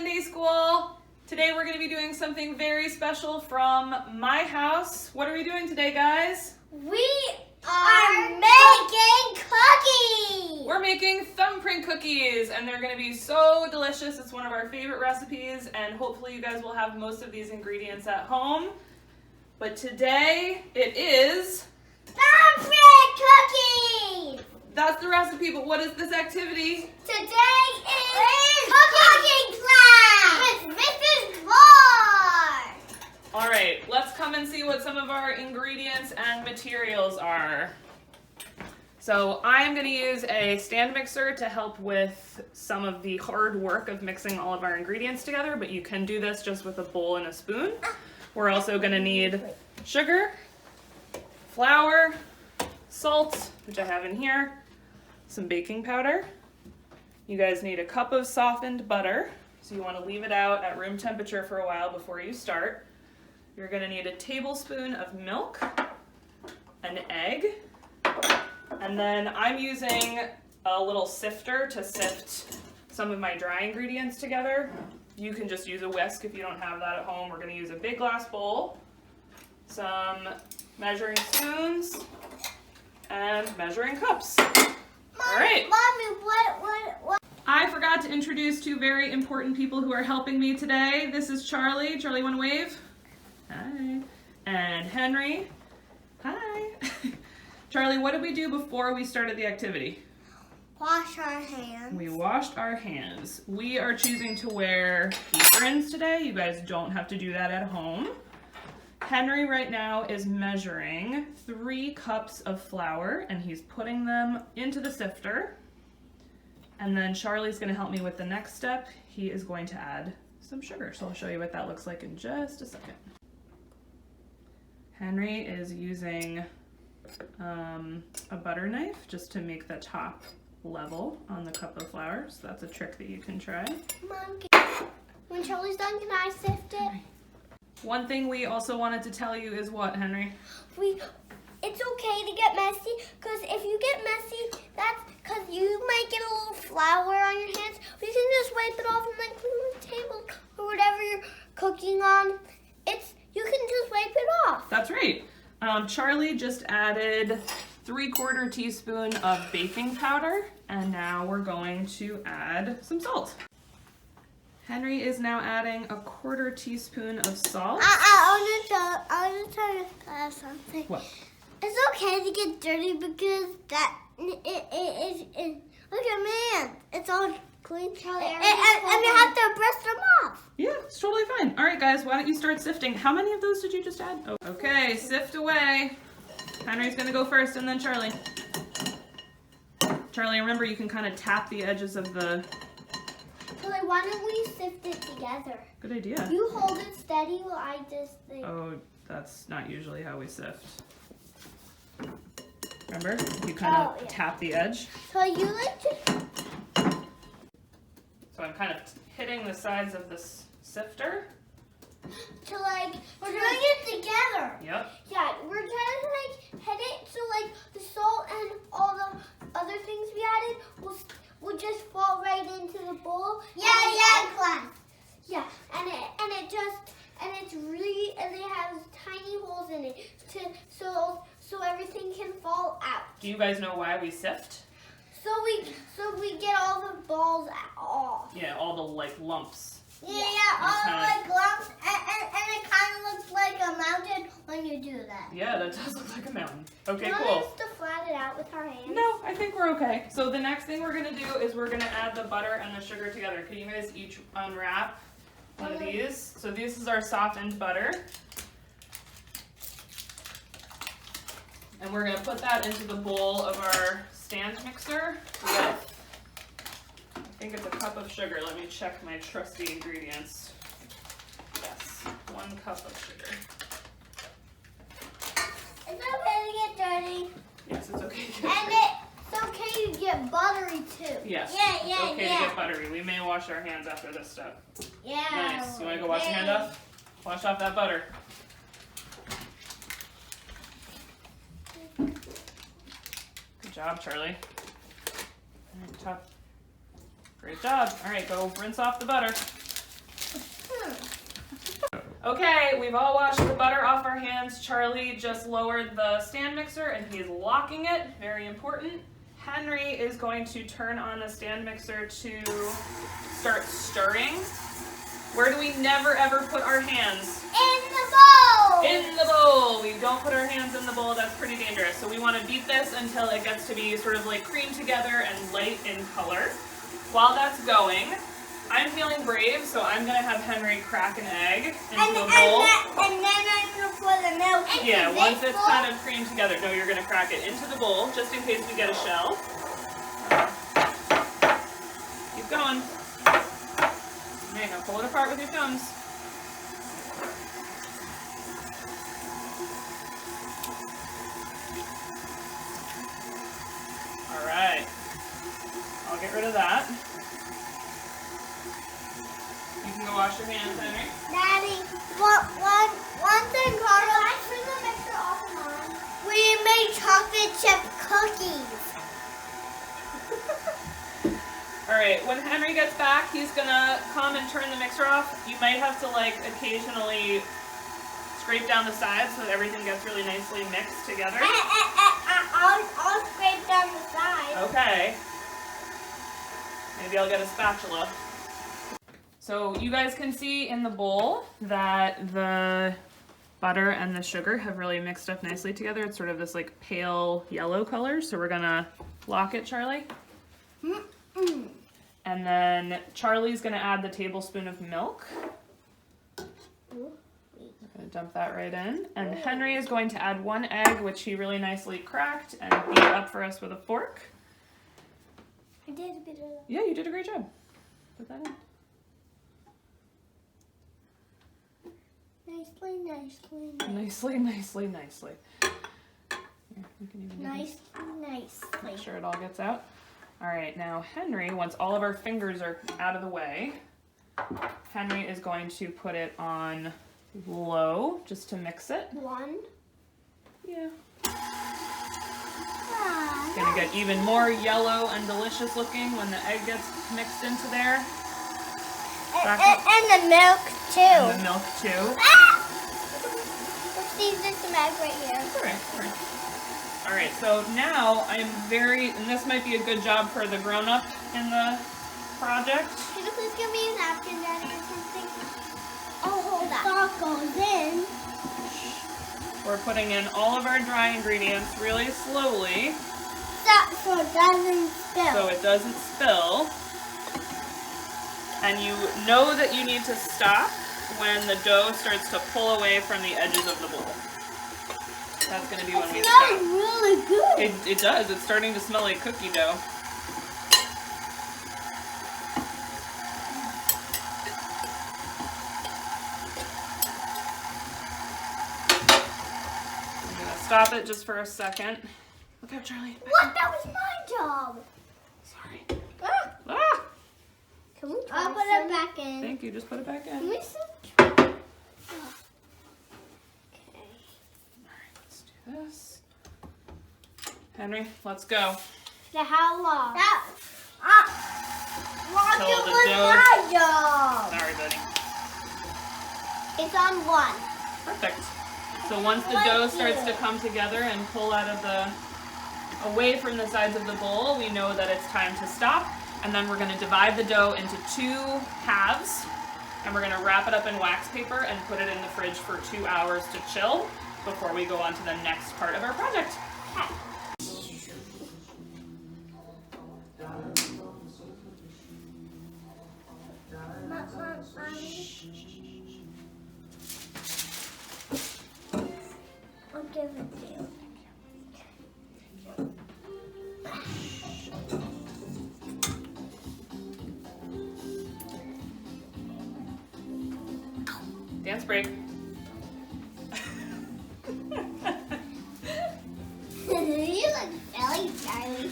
Sunday school. Today we're going to be doing something very special from my house. What are we doing today, guys? We are making cookies! We're making thumbprint cookies, and they're going to be so delicious. It's one of our favorite recipes, and hopefully you guys will have most of these ingredients at home. But today it is Thumbprint Cookies! That's the recipe, but what is this activity? Today is cooking class with Mrs. Moore! Alright, let's come and see what some of our ingredients and materials are. So I am going to use a stand mixer to help with some of the hard work of mixing all of our ingredients together, but you can do this just with a bowl and a spoon. We're also going to need sugar, flour, salt, which I have in here, some baking powder. You guys need a cup of softened butter, so you want to leave it out at room temperature for a while before you start. You're going to need a tablespoon of milk, an egg, and then I'm using a little sifter to sift some of my dry ingredients together. You can just use a whisk if you don't have that at home. We're going to use a big glass bowl, some measuring spoons, and measuring cups. All right. Mommy, what? I forgot to introduce two very important people who are helping me today. This is Charlie. Charlie, want to wave? Hi. And Henry. Hi. Charlie, what did we do before we started the activity? Wash our hands. We washed our hands. We are choosing to wear aprons today. You guys don't have to do that at home. Henry right now is measuring 3 cups of flour and he's putting them into the sifter. And then Charlie's going to help me with the next step. He is going to add some sugar. So I'll show you what that looks like in just a second. Henry is using a butter knife just to make the top level on the cup of flour. So that's a trick that you can try. Mom, when Charlie's done, can I sift it? One thing we also wanted to tell you is what, Henry? It's okay to get messy, because if you get messy, that's because you might get a little flour on your hands. You can just wipe it off and like put it on the table or whatever you're cooking on. You can just wipe it off. That's right. Charlie just added 3/4 teaspoon of baking powder, and now we're going to add some salt. Henry is now adding 1/4 teaspoon of salt. I want to tell you something. What? It's okay to get dirty because look at me, it's all clean. And you have to brush them off. Yeah, it's totally fine. All right, guys, why don't you start sifting? How many of those did you just add? Oh, okay, sift away. Henry's gonna go first, and then Charlie. Charlie, remember you can kind of tap the edges of the... Charlie, why don't we sift it together? Good idea. You hold it steady while I just think. Oh, that's not usually how we sift. Remember? You kind of tap the edge. So you like to... So I'm kind of hitting the sides of this sifter. We're doing it together. Yep. Yeah, we're trying to hit it so the salt and all the other things we added will just fall right into the bowl. Class. Yeah, and it has tiny holes in it so everything can fall out. Do you guys know why we sift? So we get all the balls off. Yeah, all the lumps. Yeah, all the lumps, and it kind of looks like a mountain when you do that. Yeah, that does look like a mountain. Okay, Do you cool. want us to flat it out with our hands? No, I think we're okay. So the next thing we're gonna do is we're gonna add the butter and the sugar together. Can you guys each unwrap one of these? So this is our softened butter. And we're gonna put that into the bowl of our stand mixer with, I think it's a cup of sugar. Let me check my trusty ingredients. Yes, 1 cup of sugar. It's okay to get dirty. Yes, it's okay to get And it's okay to get buttery too. Yes, Yeah, it's okay to get buttery. We may wash our hands after this step. Yeah. Nice. You want to go wash your hand off? Wash off that butter. Good job, Charlie. All right, top. Great job. All right, go rinse off the butter. Okay, we've all washed the butter off our hands. Charlie just lowered the stand mixer and he's locking it. Very important. Henry is going to turn on the stand mixer to start stirring. Where do we never ever put our hands? In the bowl! In the bowl. We don't put our hands in the bowl. That's pretty dangerous. So we want to beat this until it gets to be sort of like cream together and light in color. While that's going, I'm feeling brave, so I'm going to have Henry crack an egg into a bowl. And then I'm going to pour the milk into Yeah, once this it's bowl. kind of creamed together. No, you're going to crack it into the bowl, just in case we get a shell. Keep going. Okay, now pull it apart with your thumbs. All right. I'll get rid of that. You can go wash your hands, Henry. Daddy, one thing, Carla. Can I turn the mixer off and on? We made chocolate chip cookies. All right, when Henry gets back, he's gonna come and turn the mixer off. You might have to like occasionally scrape down the sides so that everything gets really nicely mixed together. I'll scrape down the side. Okay. Maybe I'll get a spatula. So you guys can see in the bowl that the butter and the sugar have really mixed up nicely together. It's sort of this like pale yellow color. So we're gonna lock it, Charlie. And then Charlie's gonna add the tablespoon of milk. I'm gonna dump that right in. And Henry is going to add 1 egg, which he really nicely cracked and beat up for us with a fork. I did a bit of that. Yeah, you did a great job. Put that in. Nicely. Nicely. Here, you can even do this. Nicely. Make sure it all gets out. All right, now Henry, once all of our fingers are out of the way, Henry is going to put it on low just to mix it. 1. Yeah. It's gonna get even more yellow and delicious looking when the egg gets mixed into there. And the milk too. And the milk too. Let's see this egg right here. All right. All right, so now and this might be a good job for the grown-up in the project. Can you please give me a napkin, Daddy, or something? Oh, hold on. Salt goes in. We're putting in all of our dry ingredients really slowly. So it doesn't spill. So it doesn't spill. And you know that you need to stop when the dough starts to pull away from the edges of the bowl. That's going to be when we It stop. smells really good. It does. It's starting to smell like cookie dough. I'm going to stop it just for a second. Look out, Charlie. What? That was my job. Sorry. Ah. Can we try I'll put it back in. Thank you. Just put it back in. Can we see? Okay. Alright, let's do this. Henry, let's go. Yeah, how long? Till It the was dough- my job. Sorry, buddy. It's on 1. Perfect. So once the dough starts to come together and pull out of away from the sides of the bowl, we know that it's time to stop. And then we're going to divide the dough into 2 halves. And we're going to wrap it up in wax paper and put it in the fridge for 2 hours to chill before we go on to the next part of our project. Okay. I'll give it to you. Dance break. You look silly, Charlie.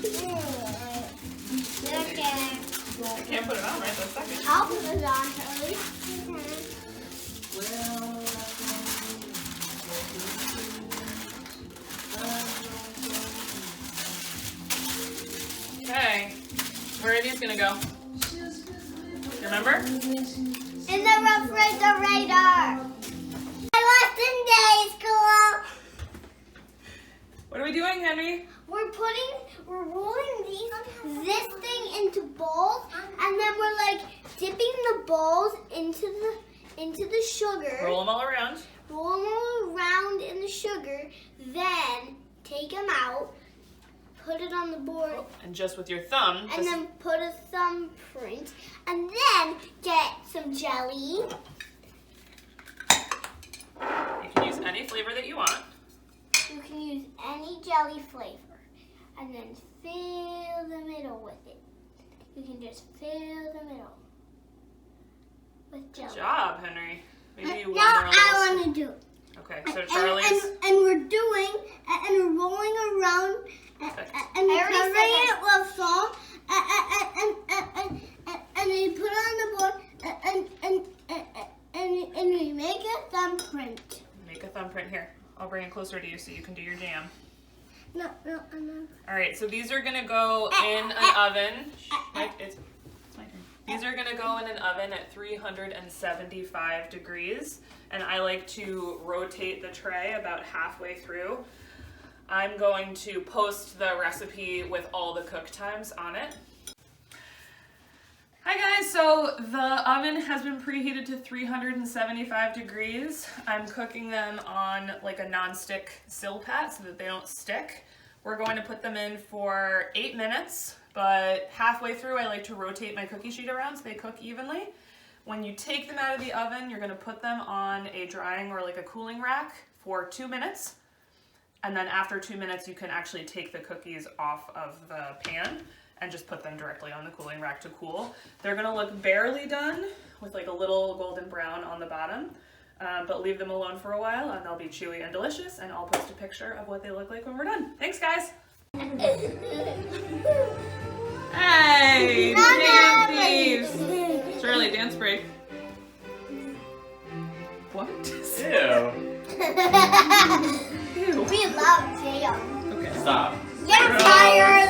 Okay. I can't put it on right this second. I'll put it on, Charlie. Okay. Where are these gonna go? Remember? In the refrigerator. I lost in day school. What are we doing, Henry? We're rolling this thing into bowls, and then we're like dipping the balls into the sugar. Roll them all around. Roll them all around in the sugar. Then take them out. Put it on the board. And just with your thumb. And then put a thumbprint. And then get some jelly. You can use any flavor that you want. You can use any jelly flavor. And then fill the middle with it. You can just fill the middle with jelly. Good job, Henry. Maybe you Now wonder a I little. want to do it. Okay, so Charlie's. And we're doing, and we're rolling around, and covering it with salt, and we put it on the board, and we make a thumbprint. Make a thumbprint here. I'll bring it closer to you so you can do your jam. No. All right, so these are gonna go in an oven. It's my turn. These are gonna go in an oven at 375 degrees, and I like to rotate the tray about halfway through. I'm going to post the recipe with all the cook times on it. Hi guys, so the oven has been preheated to 375 degrees. I'm cooking them on like a non-stick Silpat so that they don't stick. We're going to put them in for 8 minutes, but halfway through I like to rotate my cookie sheet around so they cook evenly. When you take them out of the oven, you're gonna put them on a drying or like a cooling rack for 2 minutes. And then after 2 minutes, you can actually take the cookies off of the pan and just put them directly on the cooling rack to cool. They're gonna look barely done with like a little golden brown on the bottom, but leave them alone for a while and they'll be chewy and delicious, and I'll post a picture of what they look like when we're done. Thanks guys! Hey! Jam thieves! Charlie, dance break. What? Ew. Ew. We love jam. Okay. Stop. Get fired.